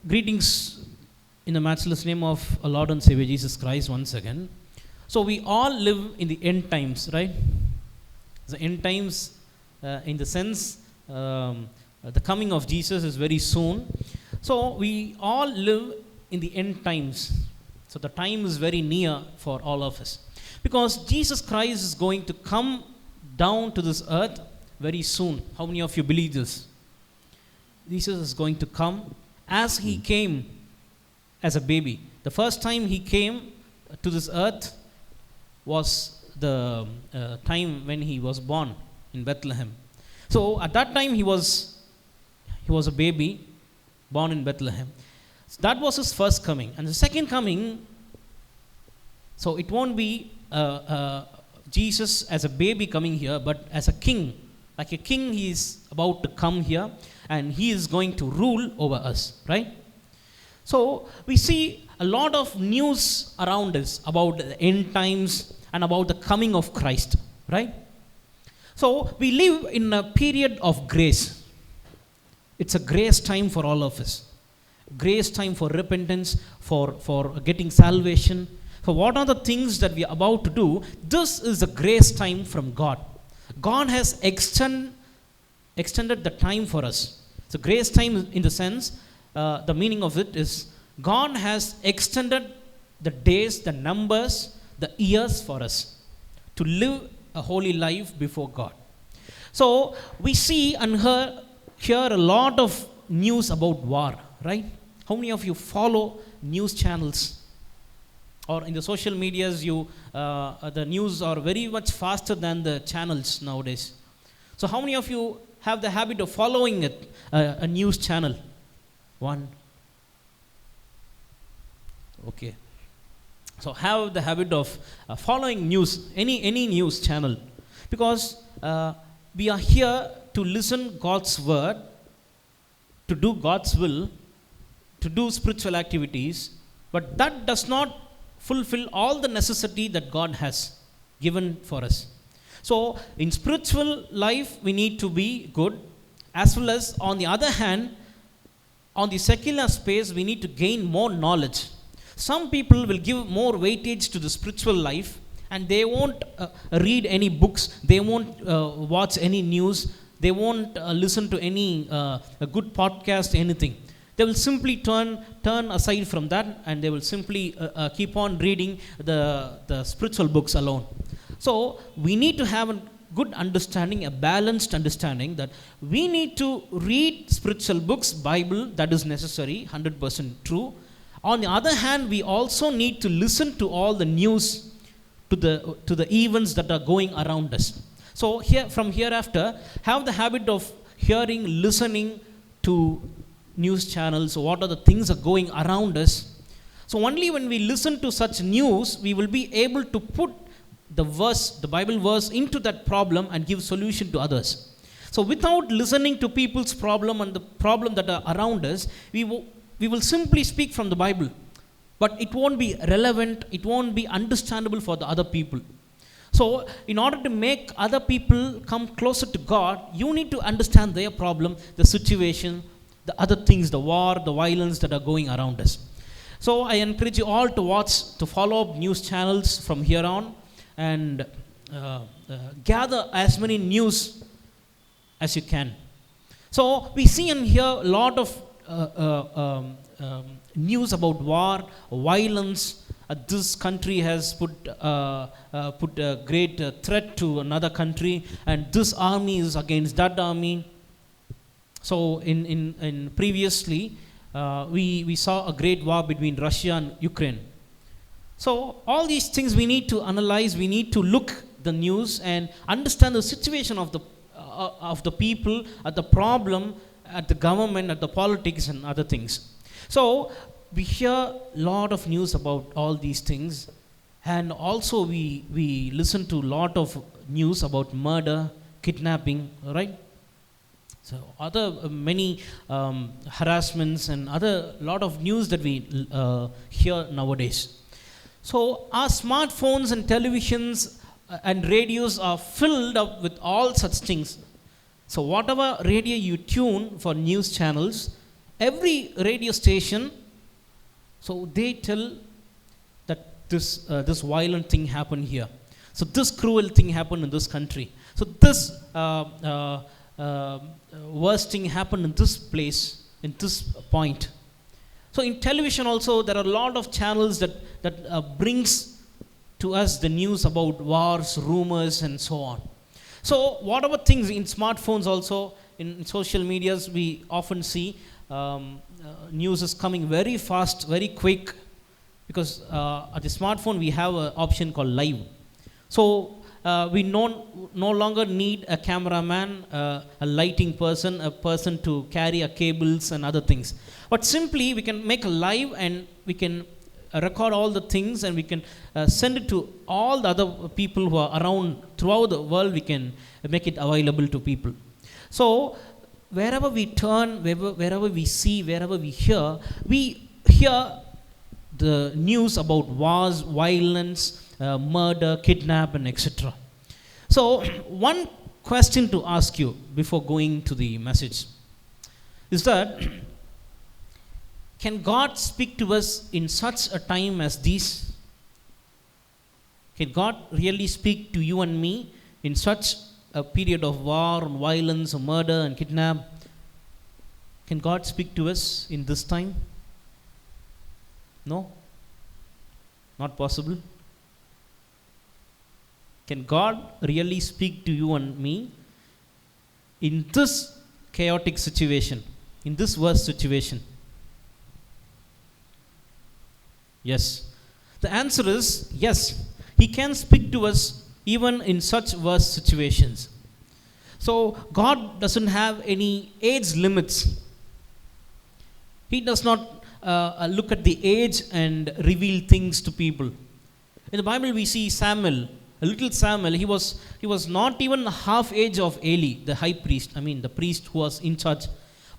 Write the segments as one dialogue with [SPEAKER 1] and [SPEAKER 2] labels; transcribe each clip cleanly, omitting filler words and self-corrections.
[SPEAKER 1] Greetings in the matchless name of our Lord and Savior Jesus Christ once again. So we all live in the end times, right? The end times in the sense the coming of Jesus is very soon. So we all live in the end times. So the time is very near for all of us. Because Jesus Christ is going to come down to this earth very soon. How many of you believe this? Jesus is going to come as he came as a baby. The first time he came to this earth was the time when he was born in Bethlehem. So at that time he was a baby born in Bethlehem. So that was his first coming. And the second coming, so it won't be Jesus as a baby coming here, but as a king. Like a king, he is about to come here and he is going to rule over us, right? So we see a lot of news around us about the end times and about the coming of Christ, right? So we live in a period of grace. It's a grace time for all of us. Grace time for repentance, for getting salvation. So what are the things that we are about to do? This is a grace time from God. God has extended the time for us. So grace time in the sense, the meaning of it is God has extended the days, the numbers, the years for us to live a holy life before God. So we see and hear a lot of news about war, right? How many of you follow news channels? Or in the social medias, the news are very much faster than the channels nowadays. So how many of you have the habit of following a news channel? One. Okay. So have the habit of following news, any news channel. Because we are here to listen God's word, to do God's will, to do spiritual activities. But that does not fulfill all the necessity that God has given for us. So in spiritual life we need to be good, as well as on the other hand, on the secular space we need to gain more knowledge. Some people will give more weightage to the spiritual life and they won't read any books, they won't watch any news, they won't listen to any a good podcast, anything. They will simply turn aside from that and they will simply keep on reading the spiritual books alone. So we need to have a good understanding, a balanced understanding that we need to read spiritual books, Bible, that is necessary, 100% true. On the other hand, we also need to listen to all the news, to the events that are going around us. So from hereafter, have the habit of listening to news channels, what are the things are going around us. So only when we listen to such news, we will be able to put the Bible verse into that problem and give solution to others. So without listening to people's problem and the problem that are around us, we will simply speak from the Bible, but it won't be relevant, it won't be understandable for the other people. So in order to make other people come closer to God, you need to understand their problem, the situation, the other things, the war, the violence that are going around us. So I encourage you all to follow up news channels from here on and gather as many news as you can. So we see and hear a lot of news about war, violence. This country has put a great threat to another country, and this army is against that army. So in previously, we saw a great war between Russia and Ukraine. So all these things we need to analyze, we need to look the news and understand the situation of the people, at the problem, at the government, at the politics and other things. So we hear a lot of news about all these things, and also we listen to a lot of news about murder, kidnapping, right? So other many harassments and other lot of news that we hear nowadays. So our smartphones and televisions and radios are filled up with all such things. So whatever radio you tune for news channels, every radio station, so they tell that this violent thing happened here. So this cruel thing happened in this country. So this worst thing happened in this place, in this point. So in television also, there are a lot of channels that brings to us the news about wars, rumors, and so on. So whatever things in smartphones also, in social medias, we often see news is coming very fast, very quick, because at the smartphone we have an option called live. So we no longer need a cameraman, a lighting person, a person to carry a cables and other things. But simply we can make a live, and we can record all the things, and we can send it to all the other people who are around throughout the world. We can make it available to people. So wherever we turn, wherever we see, wherever we hear the news about wars, violence, murder, kidnap, and etc. So one question to ask you before going to the message is that, can God speak to us in such a time as this? Can God really speak to you and me in such a period of war and violence or murder and kidnap? Can God speak to us in this time? No? Not possible? Can God really speak to you and me in this chaotic situation, in this worst situation? Yes. The answer is yes. He can speak to us even in such worst situations. So God doesn't have any age limits. He does not look at the age and reveal things to people. In the Bible we see Samuel, a little Samuel. He was not even half age of Eli, the high priest, the priest who was in charge.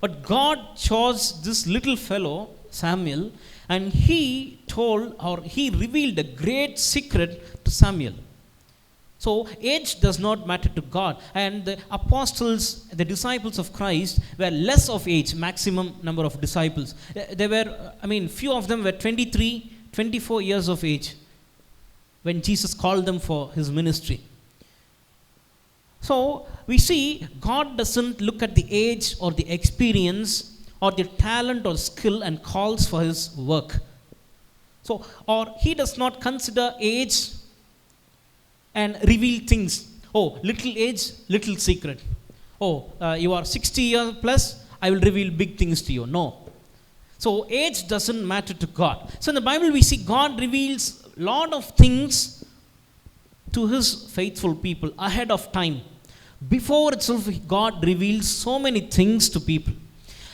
[SPEAKER 1] But God chose this little fellow, Samuel, and he revealed a great secret to Samuel. So age does not matter to God. And the apostles, the disciples of Christ, were less of age, maximum number of disciples. They were, few of them were 23, 24 years of age when Jesus called them for his ministry. So we see God doesn't look at the age or the experience or the talent or skill and calls for his work. So, or he does not consider age and reveal things. Oh, little age, little secret. Oh, you are 60 years plus, I will reveal big things to you. No. So age doesn't matter to God. So in the Bible we see God reveals a lot of things to his faithful people ahead of time. Before itself, God reveals so many things to people.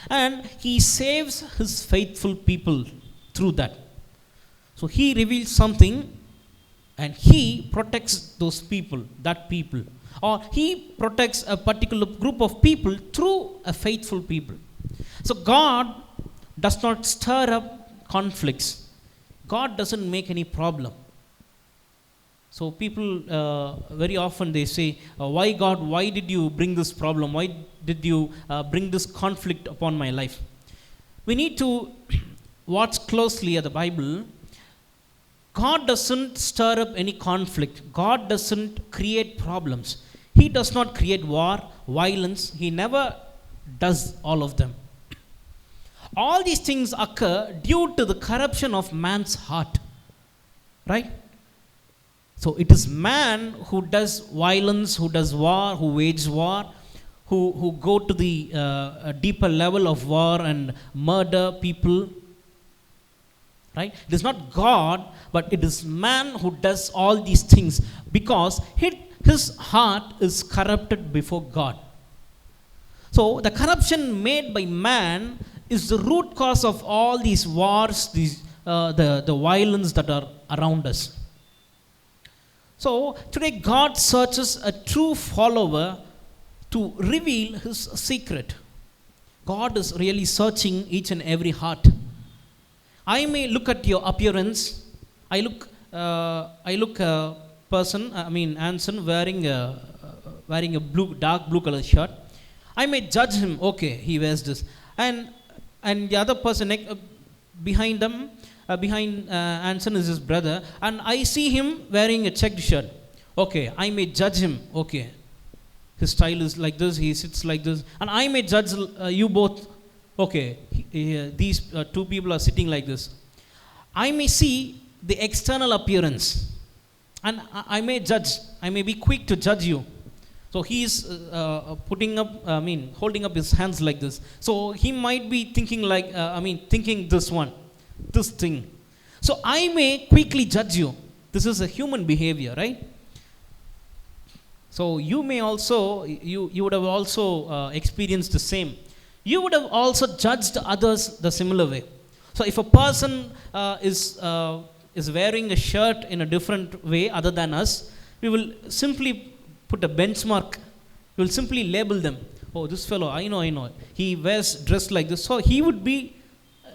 [SPEAKER 1] And he saves his faithful people through that. So he reveals something and he protects those people, that people. Or he protects a particular group of people through a faithful people. So God does not stir up conflicts. God doesn't make any problem. So people very often they say, why God, why did you bring this problem? Why did you bring this conflict upon my life? We need to watch closely at the Bible. God doesn't stir up any conflict. God doesn't create problems. He does not create war, violence. He never does all of them. All these things occur due to the corruption of man's heart. Right? So it is man who does violence, who does war, who wage war, who go to the deeper level of war and murder people. Right? It is not God, but it is man who does all these things because his heart is corrupted before God. So the corruption made by man is the root cause of all these wars, the violence that are around us. So today God searches a true follower to reveal his secret. God is really searching each and every heart. I may look at your appearance. I look a person, Anson wearing a dark blue color shirt. I may judge him. Okay, he wears this, and and the other person behind them, behind Anson is his brother, and I see him wearing a checked shirt. Okay, I may judge him. Okay, his style is like this, he sits like this, and I may judge you both. Okay, these two people are sitting like this. I may see the external appearance, and I may judge. I may be quick to judge you. So he is holding up his hands like this. So he might be thinking like, thinking this thing. So I may quickly judge you. This is a human behavior, right? So you may also, you would have also experienced the same. You would have also judged others the similar way. So if a person is wearing a shirt in a different way other than us, we will simply put a benchmark. We will simply label them. Oh, this fellow, I know. He wears dressed like this. So he would be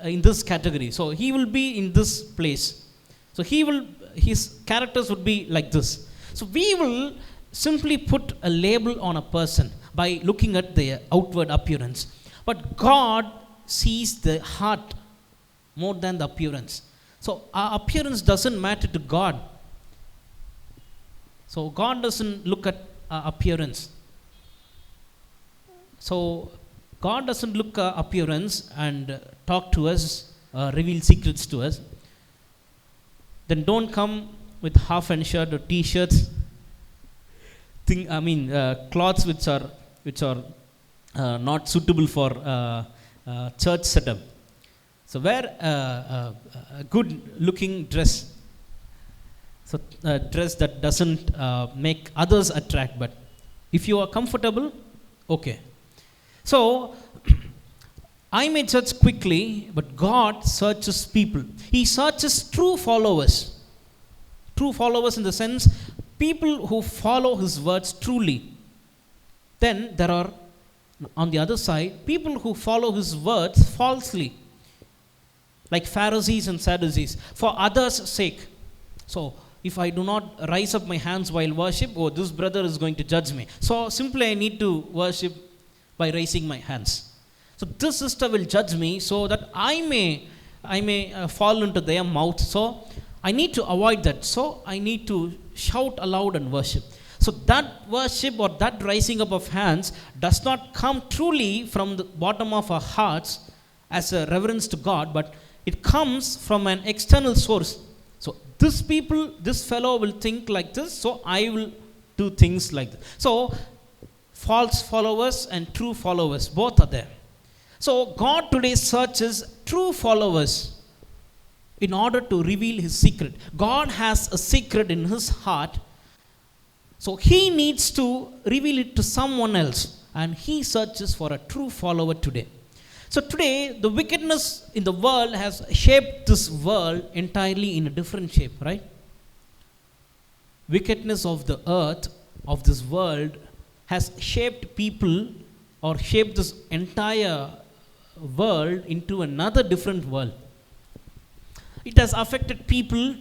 [SPEAKER 1] in this category. So he will be in this place. So his characters would be like this. So we will simply put a label on a person by looking at their outward appearance. But God sees the heart more than the appearance. So our appearance doesn't matter to God. So God doesn't look at our appearance. So God doesn't look at appearance and talk to us, reveal secrets to us. Then don't come with half-and shirt or t-shirts. Clothes which are not suitable for church setup. So wear a good-looking dress. So a dress that doesn't make others attract, but if you are comfortable, okay. So I may judge quickly, but God searches people. He searches true followers. True followers in the sense, people who follow His words truly. Then there are, on the other side, people who follow His words falsely, like Pharisees and Sadducees, for others' sake. So if I do not rise up my hands while worship, this brother is going to judge me. So simply I need to worship by raising my hands. So this sister will judge me so that I may fall into their mouth. So I need to avoid that. So I need to shout aloud and worship. So that worship or that rising up of hands does not come truly from the bottom of our hearts as a reverence to God, but it comes from an external source. So this fellow will think like this, so I will do things like this. So false followers and true followers, both are there. So God today searches true followers in order to reveal His secret. God has a secret in His heart, so He needs to reveal it to someone else, and He searches for a true follower today. So today, the wickedness in the world has shaped this world entirely in a different shape, right? Wickedness of the earth, of this world, has shaped people or shaped this entire world into another different world. It has affected people,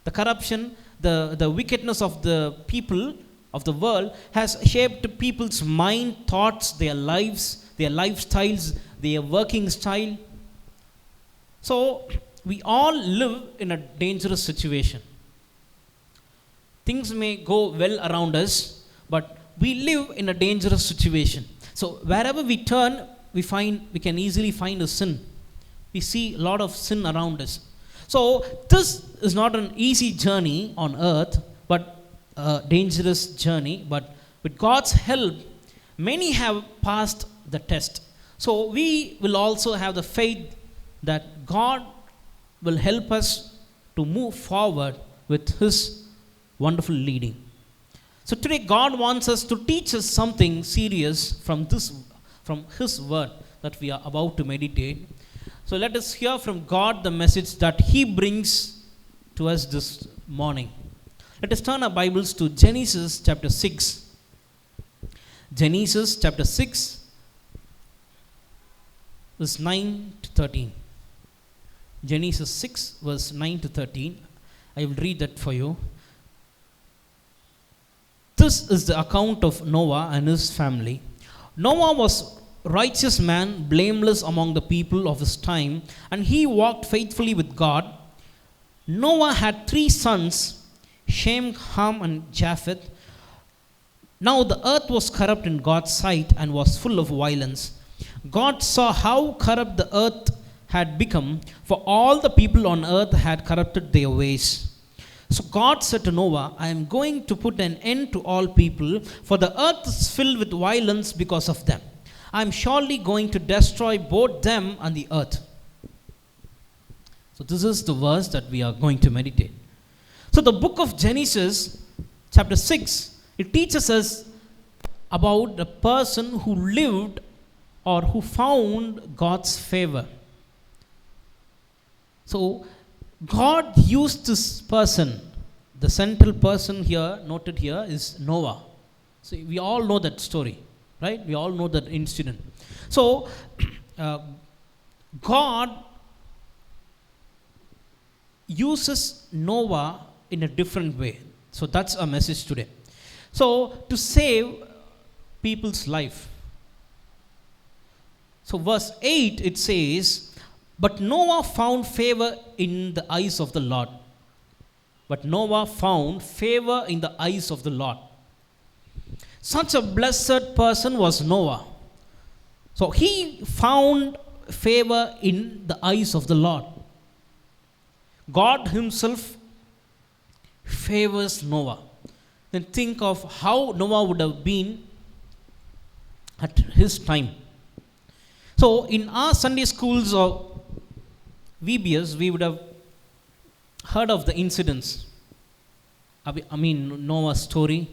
[SPEAKER 1] the corruption, the wickedness of the people of the world has shaped people's mind, thoughts, their lives, their lifestyles, their working style. So we all live in a dangerous situation. Things may go well around us, but we live in a dangerous situation. So wherever we turn, we can easily find a sin. We see a lot of sin around us. So this is not an easy journey on earth, but a dangerous journey. But with God's help, many have passed the test. So we will also have the faith that God will help us to move forward with His wonderful leading. So today God wants us to teach us something serious from His word that we are about to meditate. So let us hear from God the message that He brings to us this morning. Let us turn our Bibles to Genesis chapter 6. Genesis chapter 6, verse 9 to 13. Genesis 6, verse 9 to 13. I will read that for you. This is the account of Noah and his family. Noah was righteous man, blameless among the people of his time, and he walked faithfully with God. Noah had 3 sons, Shem, Ham, and Japheth. Now the earth was corrupt in God's sight and was full of violence. God saw how corrupt the earth had become, for all the people on earth had corrupted their ways. So God said to Noah, I am going to put an end to all people, for the earth is filled with violence because of them. I am surely going to destroy both them and the earth. So this is the verse that we are going to meditate. So the book of Genesis, chapter 6, it teaches us about a person who lived or who found God's favor. So God used this person. The central person here, noted here, is Noah. So we all know that story, right? We all know that incident. So God uses Noah in a different way. So that's our message today. So to save people's life. So verse 8 it says, but Noah found favor in the eyes of the Lord. But Noah found favor in the eyes of the Lord. Such a blessed person was Noah. So he found favor in the eyes of the Lord. God himself favors Noah. Then think of how Noah would have been at his time. So in our Sunday schools or VBS, we would have heard of the incidents. I mean, Noah's story.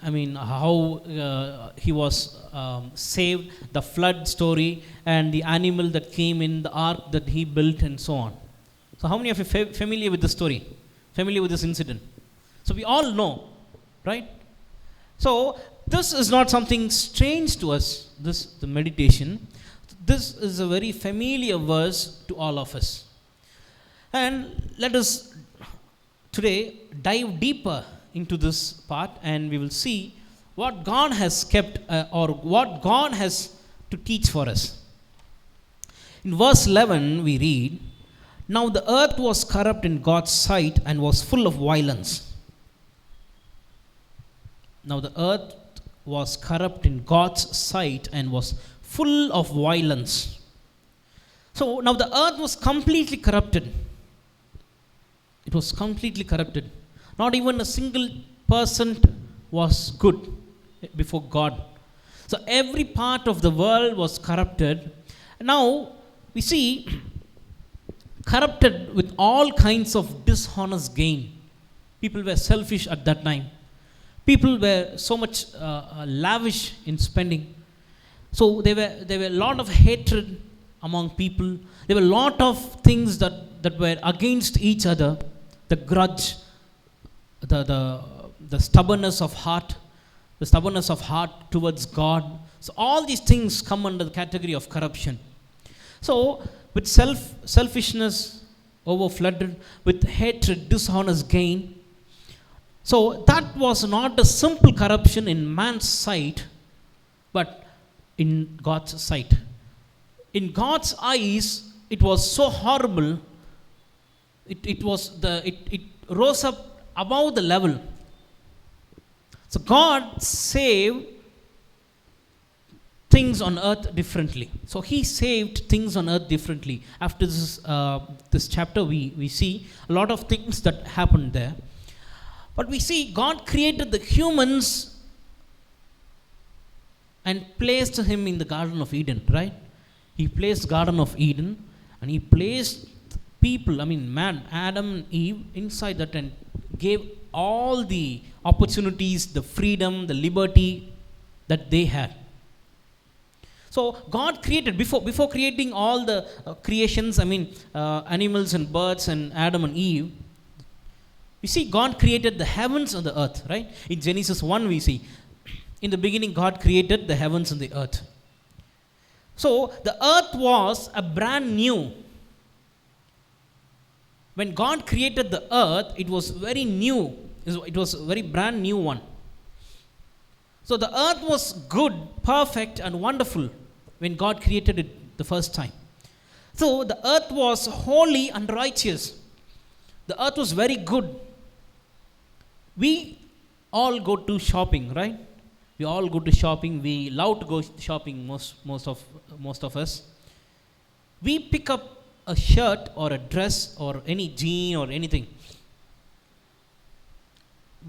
[SPEAKER 1] I mean, how he was saved, the flood story, and the animal that came in the ark that he built, and so on. So how many of you familiar with the story? Familiar with this incident? So we all know, right? So this is not something strange to us, the meditation. This is a very familiar verse to all of us. And let us today dive deeper into this part, and we will see what God has kept or what God has to teach for us. In verse 11 we read, now the earth was corrupt in God's sight and was full of violence. Now the earth was corrupt in God's sight and was full of violence. So now the earth was completely corrupted. It was completely corrupted. Not even a single % was good before God. So every part of the world was corrupted. Now we see corrupted with all kinds of dishonest gain. People were selfish at that time. People were so much lavish in spending. So there were a lot of hatred among people. There were a lot of things that were against each other. The grudge, the stubbornness of heart, towards God. So all these things come under the category of corruption. So with selfishness overflooded, with hatred, dishonest gain. So that was not a simple corruption in man's sight, but in God's sight. In God's eyes, it was so horrible. It rose up above the level. So God saved things on earth differently. So he saved things on earth differently. After this chapter, we see a lot of things that happened there. But we see God created the humans and placed him in the Garden of Eden, right? He placed Garden of Eden and he placed people, man, Adam and Eve inside that, and gave all the opportunities, the freedom, the liberty that they had. So God created, before creating all the creations, animals and birds and Adam and Eve, we see God created the heavens and the earth, right? In Genesis 1 we see, in the beginning God created the heavens and the earth. So the earth was a brand new. When God created the earth, it was very new. It was a very brand new one. So the earth was good, perfect and wonderful. when God created it the first time. So the earth was holy and righteous. The earth was very good. We all go to shopping, right? We all go to shopping. We love to go shopping, most of us. We pick up a shirt or a dress or any jean or anything.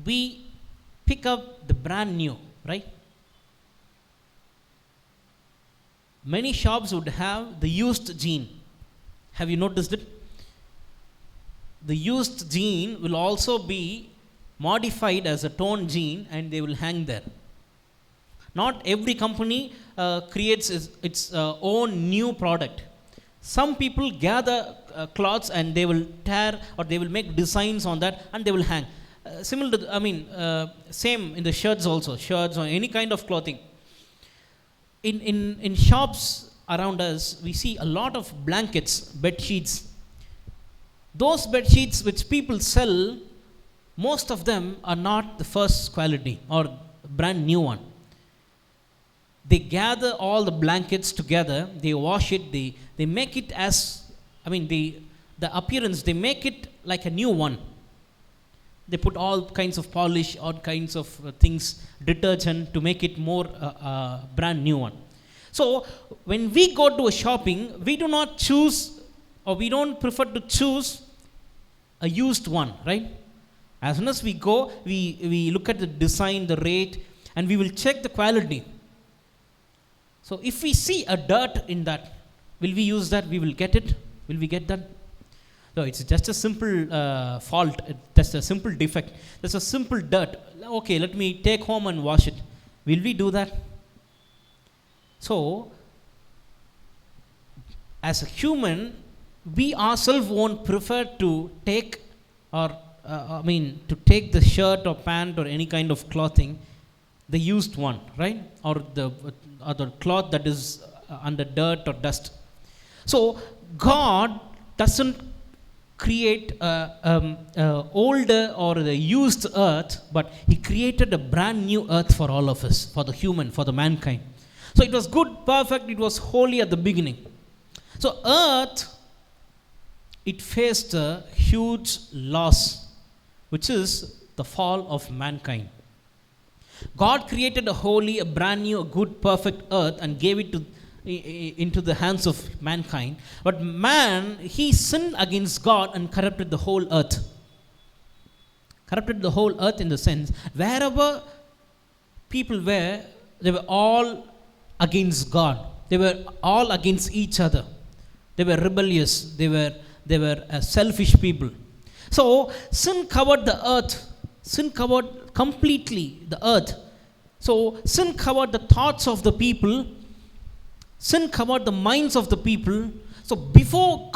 [SPEAKER 1] We pick up the brand new, right? Many shops would have the used jean. Have you noticed it? The used jean will also be modified as a torn jean and they will hang there. Not every company creates its own new product. Some people gather cloths and they will tear or they will make designs on that and they will hang. Similar to, same in the shirts also, shirts or any kind of clothing. In shops around us, we see a lot of blankets, bed sheets. Those bed sheets which people sell, most of them are not the first quality or brand new one. They gather all the blankets together, they wash it, they make it as, the appearance, they make it like a new one. They put all kinds of polish, all kinds of things, detergent to make it more brand new one. So when we go to a shopping, we do not choose or we don't prefer to choose a used one, right? As soon as we go, we look at the design, the rate, and we will check the quality. So if we see a dirt in that, will we use that? We will get it? Will we get that? No, it's just a simple fault, just a simple defect. There's a simple dirt. Okay, let me take home and wash it. Will we do that? So, as a human, we ourselves won't prefer to take to take the shirt or pant or any kind of clothing, the used one, right? Or the cloth that is under dirt or dust. So, God doesn't create older or the used earth, but He created a brand new earth for all of us, for the human, for the mankind. So it was good, perfect, it was holy at the beginning. So earth, it faced a huge loss, which is the fall of mankind. God created a holy, a brand new, a good, perfect earth and gave it into the hands of mankind. But man, he sinned against God and corrupted the whole earth. Corrupted the whole earth in the sense, wherever people were, they were all against God. They were all against each other. They were rebellious. They were selfish people. So sin covered the earth. Sin covered completely the earth. So sin covered the thoughts of the people. Sin covered the minds of the people. So before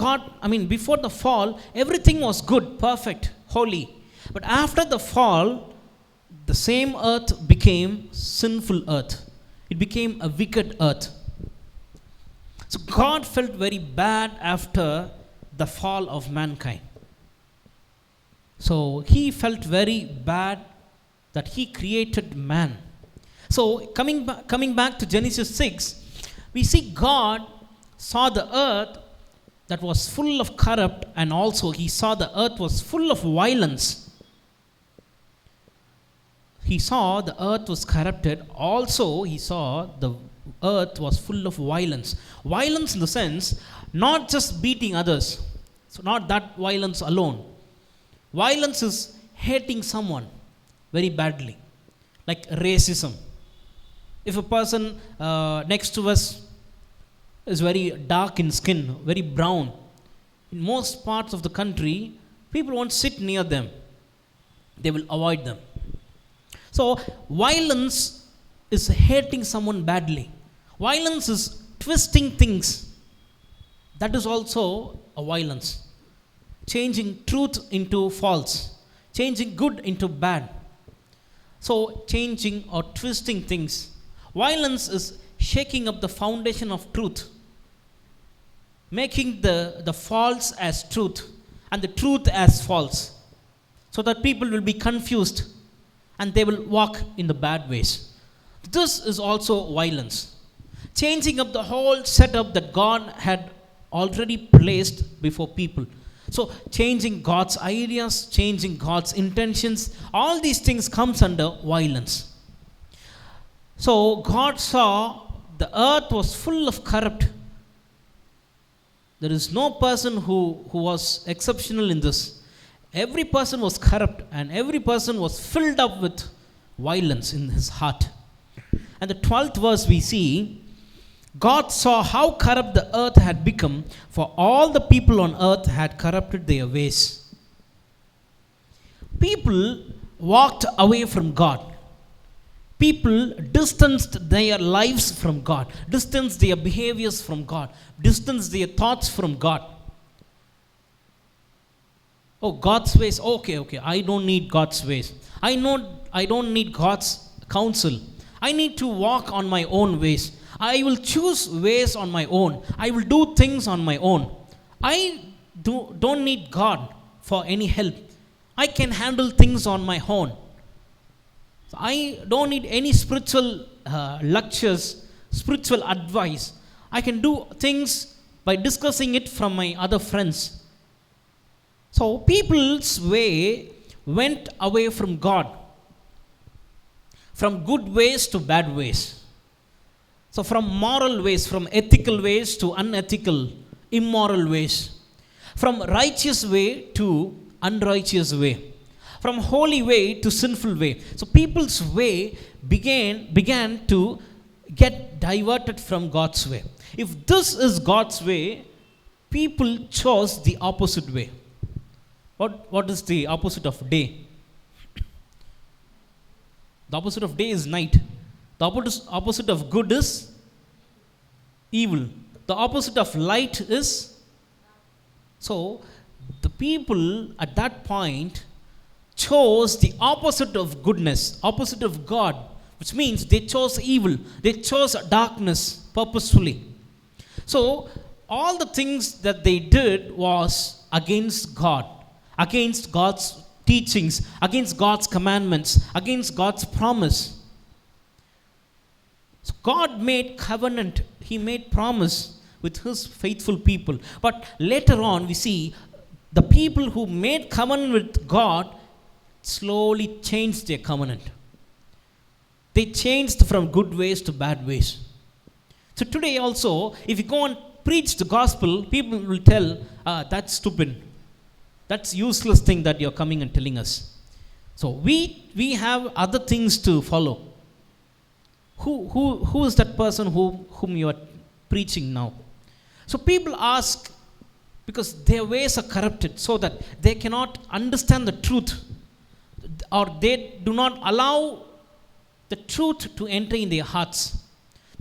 [SPEAKER 1] before the fall, everything was good, perfect, holy. But after the fall, the same earth became sinful earth. It became a wicked earth. So God felt very bad after the fall of mankind. So He felt very bad that He created man. So coming back to Genesis 6, we see God saw the earth that was full of corrupt, and also He saw the earth was full of violence. He saw the earth was corrupted. Also, He saw the earth was full of violence. Violence in the sense, not just beating others. So not that violence alone. Violence is hating someone very badly. Like racism. If a person next to us is very dark in skin, very brown, in most parts of the country, people won't sit near them. They will avoid them. So violence is hating someone badly. Violence is twisting things. That is also a violence. Changing truth into false. Changing good into bad. So changing or twisting things. Violence is shaking up the foundation of truth. Making the false as truth and the truth as false. So that people will be confused and they will walk in the bad ways. This is also violence. changing up the whole setup that God had already placed before people. So changing God's ideas, changing God's intentions, all these things comes under violence. So God saw the earth was full of corrupt. There is no person who was exceptional in this. Every person was corrupt and every person was filled up with violence in his heart. And the 12th verse we see, God saw how corrupt the earth had become, for all the people on earth had corrupted their ways. People walked away from God. People distanced their lives from God, distanced their behaviors from God, distanced their thoughts from God. Oh, God's ways, okay, I don't need God's ways. I don't need God's counsel. I need to walk on my own ways. I will choose ways on my own. I will do things on my own. I don't need God for any help. I can handle things on my own. So I don't need any spiritual lectures, spiritual advice. I can do things by discussing it from my other friends. So people's way went away from God, from good ways to bad ways. So from moral ways, from ethical ways to unethical, immoral ways. From righteous way to unrighteous way. From holy way to sinful way. So people's way began to get diverted from God's way. If this is God's way, people chose the opposite way. What is the opposite of day? The opposite of day is night. The opposite of good is evil. The opposite of light is. So the people at that point chose the opposite of goodness, opposite of God, which means they chose evil. They chose darkness purposefully. So all the things that they did was against God, against God's teachings, against God's commandments, against God's promise. So God made covenant, He made promise with His faithful people. But later on we see the people who made covenant with God slowly changed their covenant. They changed from good ways to bad ways. So today also, if you go and preach the gospel, people will tell, that's stupid. That's useless thing that you're coming and telling us. So we have other things to follow. Who is that person whom you are preaching now? So people ask, because their ways are corrupted, so that they cannot understand the truth, or they do not allow the truth to enter in their hearts.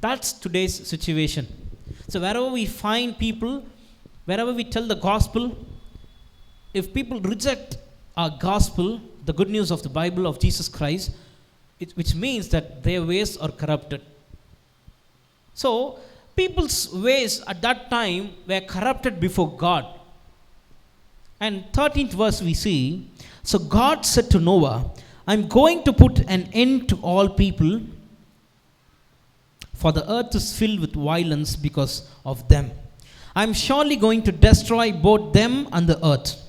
[SPEAKER 1] That's today's situation. So wherever we find people, wherever we tell the gospel, if people reject our gospel, the good news of the Bible of Jesus Christ, which means that their ways are corrupted. So people's ways at that time were corrupted before God. And 13th verse we see, so God said to Noah, I'm going to put an end to all people, for the earth is filled with violence because of them. I'm surely going to destroy both them and the earth.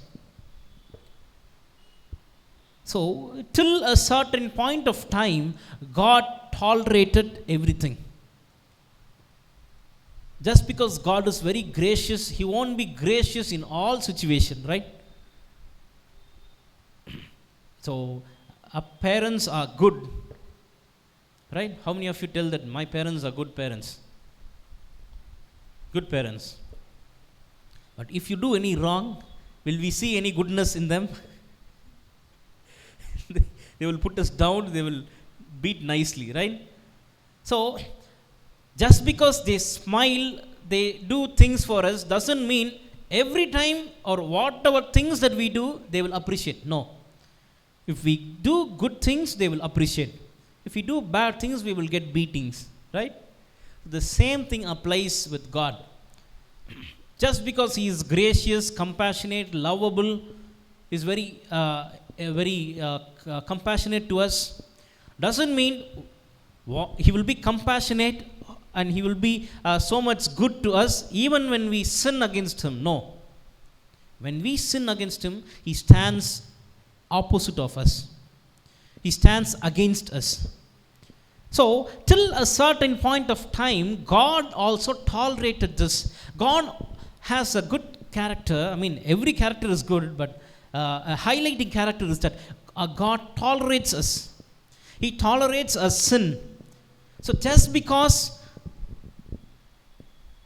[SPEAKER 1] So, till a certain point of time, God tolerated everything. Just because God is very gracious, He won't be gracious in all situations, right? So, our parents are good, right? How many of you tell that my parents are good parents? Good parents. But if you do any wrong, will we see any goodness in them? They will put us down, they will beat nicely, right? So, just because they smile, they do things for us, doesn't mean every time or whatever things that we do, they will appreciate. No. If we do good things, they will appreciate. If we do bad things, we will get beatings, right? The same thing applies with God. Just because He is gracious, compassionate, lovable, is very compassionate to us, doesn't mean He will be compassionate and he will be so much good to us even when we sin against him. No. When we sin against him, he stands opposite of us. He stands against us. So, till a certain point of time, God also tolerated this. God has a good character. I mean, every character is good, but a highlighting character is that God tolerates us. He tolerates a sin. So, just because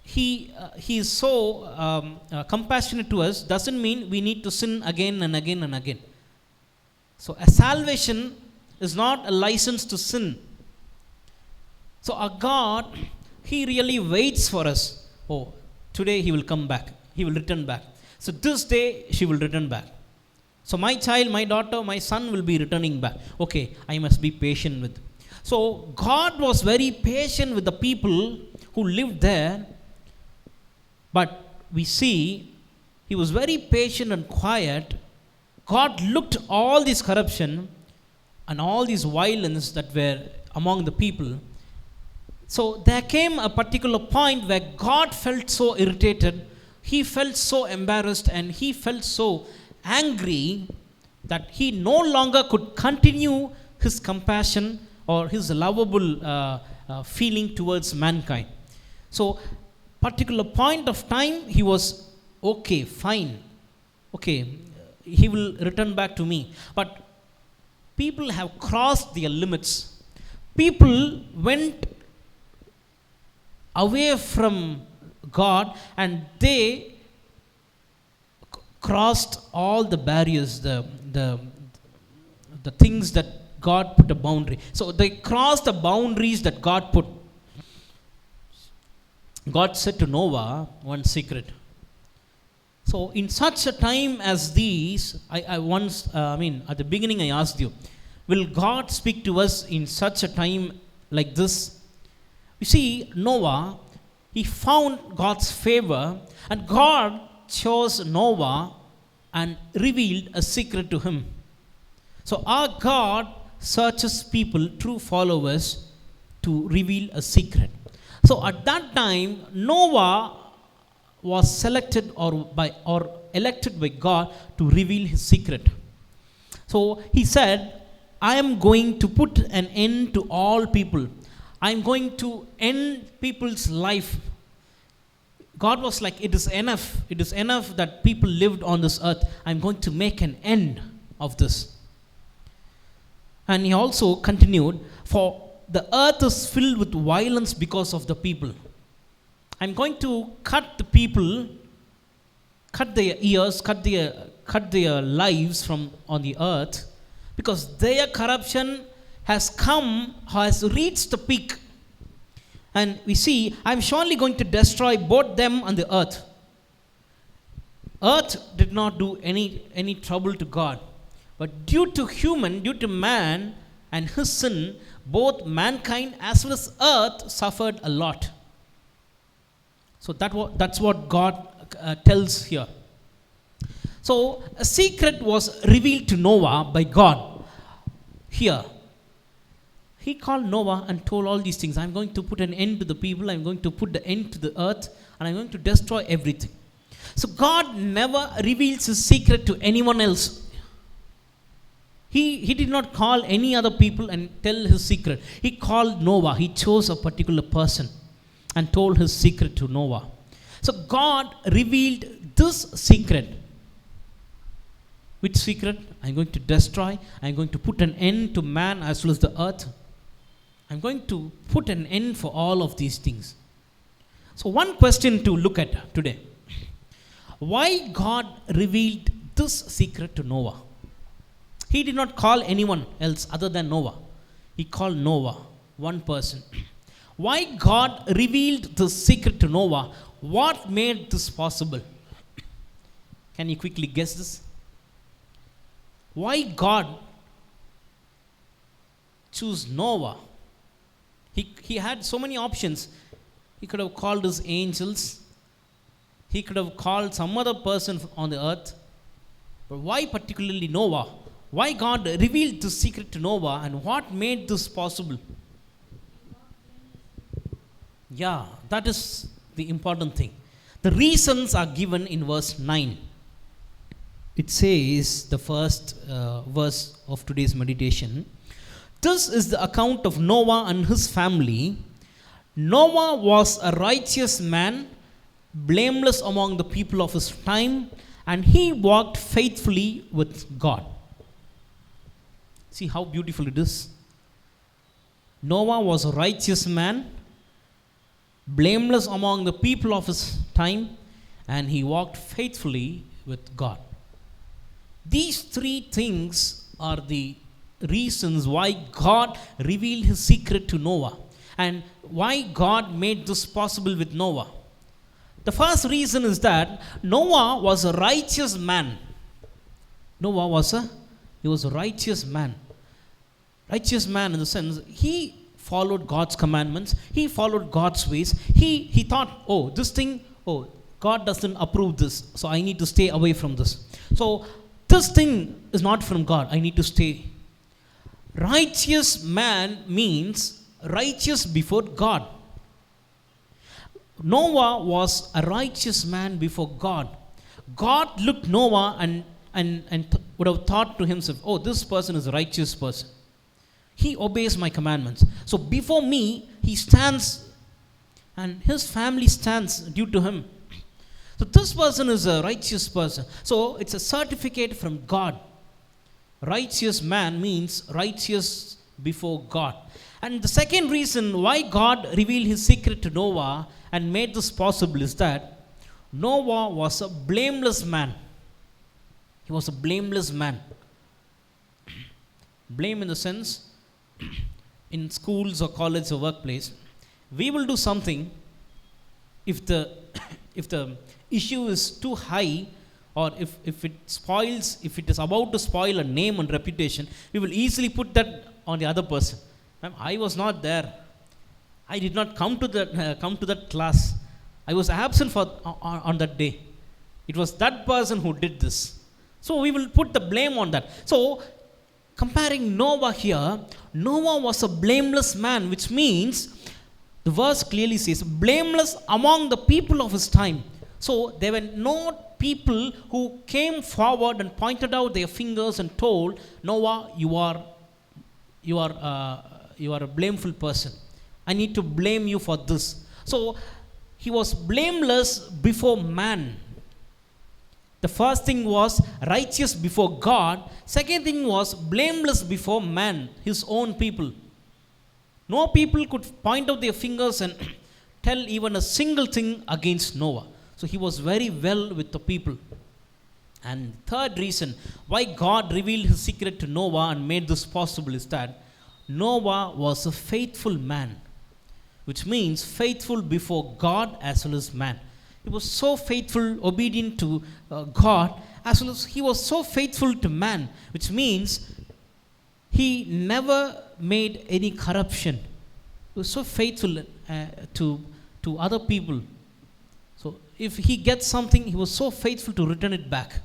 [SPEAKER 1] He is so compassionate to us doesn't mean we need to sin again and again and again. So, a salvation is not a license to sin. So, our God, He really waits for us. Oh, today He will come back. He will return back. So, this day she will return back. So, my child, my daughter, my son will be returning back. Okay, I must be patient with. So, God was very patient with the people who lived there. But we see He was very patient and quiet. God looked all this corruption and all this violence that were among the people. So there came a particular point where God felt so irritated, He felt so embarrassed, and He felt so angry that He no longer could continue His compassion or His lovable feeling towards mankind. So particular point of time, He was okay, fine, okay, He will return back to me. But people have crossed their limits. People went away from God and they crossed all the barriers, the things that God put a boundary. So they crossed the boundaries that God put. God said to Noah one secret. So in such a time as these, I once, at the beginning I asked you, will God speak to us in such a time like this? You see, Noah, he found God's favor, and God chose Noah and revealed a secret to him. So our God searches people, true followers, to reveal a secret. So at that time, Noah was selected or elected by God to reveal his secret. So he said, I am going to put an end to all people. I am going to end people's life. God was like, it is enough. It is enough that people lived on this earth. I am going to make an end of this. And he also continued, for the earth is filled with violence because of the people. I'm going to cut the people, cut their ears, cut their lives from on the earth, because their corruption has reached the peak. And we see, I'm surely going to destroy both them and the earth. Earth did not do any trouble to God. But due to man and his sin, both mankind as well as earth suffered a lot. So that's what God tells here. So a secret was revealed to Noah by God here. He called Noah and told all these things. I'm going to put an end to the people. I'm going to put the end to the earth. And I'm going to destroy everything. So God never reveals his secret to anyone else. He did not call any other people and tell his secret. He called Noah. He chose a particular person and told his secret to Noah. So God revealed this secret. Which secret? I'm going to destroy. I'm going to put an end to man as well as the earth. I'm going to put an end for all of these things. So one question to look at today. Why God revealed this secret to Noah? He did not call anyone else other than Noah. He called Noah, one person. Why God revealed this secret to Noah? What made this possible? Can you quickly guess this? Why God chose Noah? He had so many options. He could have called his angels. He could have called some other person on the earth. But why particularly Noah? Why God revealed this secret to Noah, and what made this possible? Yeah, that is the important thing. The reasons are given in verse 9. It says, the first verse of today's meditation, this is the account of Noah and his family. Noah was a righteous man, blameless among the people of his time, and he walked faithfully with God. See how beautiful it is. Noah was a righteous man, blameless among the people of his time, and he walked faithfully with God. These three things are the reasons why God revealed his secret to Noah and why God made this possible with Noah. The first reason is that Noah was a righteous man. Noah was a righteous man. Righteous man in the sense, he followed God's commandments. He followed God's ways. He thought, God doesn't approve this, so I need to stay away from this. So this thing is not from God. I need to stay. Righteous man means righteous before God. Noah was a righteous man before God. God looked Noah and would have thought to himself, this person is a righteous person. He obeys my commandments. So before me, he stands and his family stands due to him. So this person is a righteous person. So it's a certificate from God. Righteous man means righteous before God. And the second reason why God revealed his secret to Noah and made this possible is that Noah was a blameless man. He was a blameless man. Blame in the sense, in schools or college or workplace, we will do something if the issue is too high, or if it is about to spoil a name and reputation, we will easily put that on the other person. Ma'am, I was not there. I did not come to that class. I was absent on that day. It was that person who did this. So we will put the blame on that. So comparing Noah here, Noah was a blameless man, which means the verse clearly says blameless among the people of his time. So there were no people who came forward and pointed out their fingers and told Noah, you are a blameful person. I need to blame you for this. So he was blameless before man. The first thing was righteous before God. Second thing was blameless before man, his own people. No people could point out their fingers and tell even a single thing against Noah. So he was very well with the people. And third reason why God revealed his secret to Noah and made this possible is that Noah was a faithful man, which means faithful before God as well as man. He was so faithful, obedient to God, as well as he was so faithful to man, which means he never made any corruption. He was so faithful to other people. So if he gets something, he was so faithful to return it back.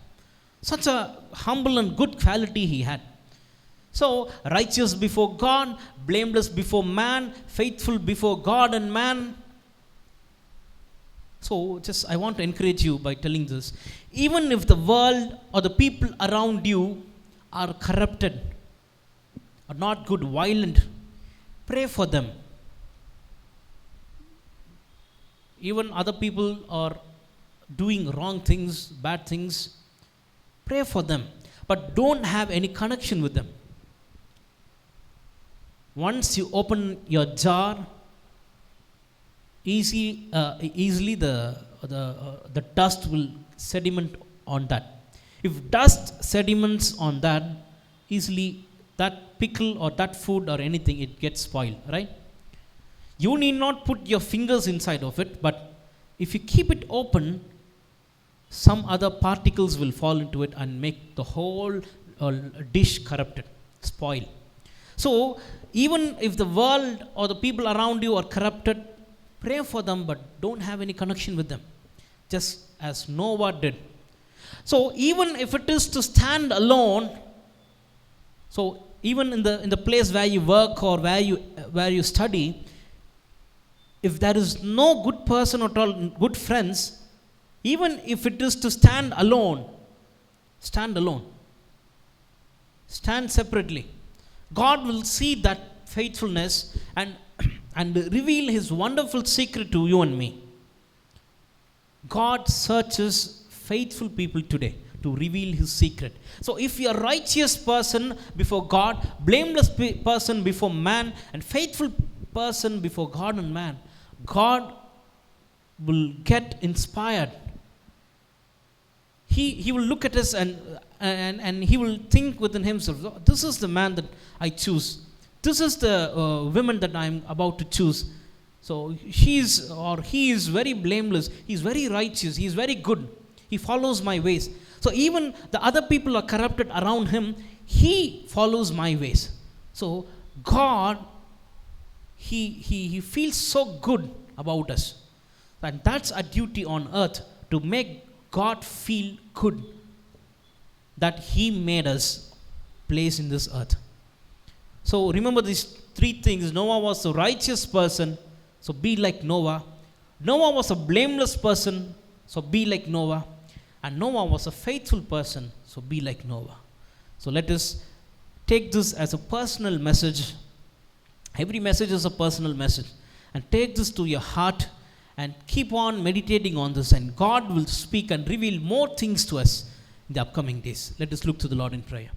[SPEAKER 1] Such a humble and good quality he had. So righteous before God, blameless before man, faithful before God and man. So I want to encourage you by telling this. Even if the world or the people around you are corrupted, are not good, violent, pray for them. Even other people are doing wrong things, bad things, pray for them. But don't have any connection with them. Once you open your jar, easily the dust will sediment on that. If dust sediments on that, easily that pickle or that food or anything, it gets spoiled, right? You need not put your fingers inside of it, but if you keep it open, some other particles will fall into it and make the whole dish corrupted, spoil. So even if the world or the people around you are corrupted, pray for them, but don't have any connection with them, just as Noah did. So even if it is to stand alone, so even in the place where you work or where you study, if there is no good person at all, good friends, even if it is to stand alone, stand alone, stand separately, God will see that faithfulness and reveal His wonderful secret to you and me. God searches faithful people today to reveal His secret. So if you are a righteous person before God, blameless person before man, and faithful person before God and man, God will get inspired. He will look at us and He will think within Himself, this is the man that I choose. This is the woman that I am about to choose. So he is very blameless. He is very righteous. He is very good. He follows my ways. So even the other people are corrupted around him, he follows my ways. So God, He feels so good about us. And that's a duty on earth, to make God feel good that He made us place in this earth. So remember these three things. Noah was a righteous person, so be like Noah. Noah was a blameless person, so be like Noah. And Noah was a faithful person, so be like Noah. So let us take this as a personal message. Every message is a personal message. And take this to your heart and keep on meditating on this, and God will speak and reveal more things to us in the upcoming days. Let us look to the Lord in prayer.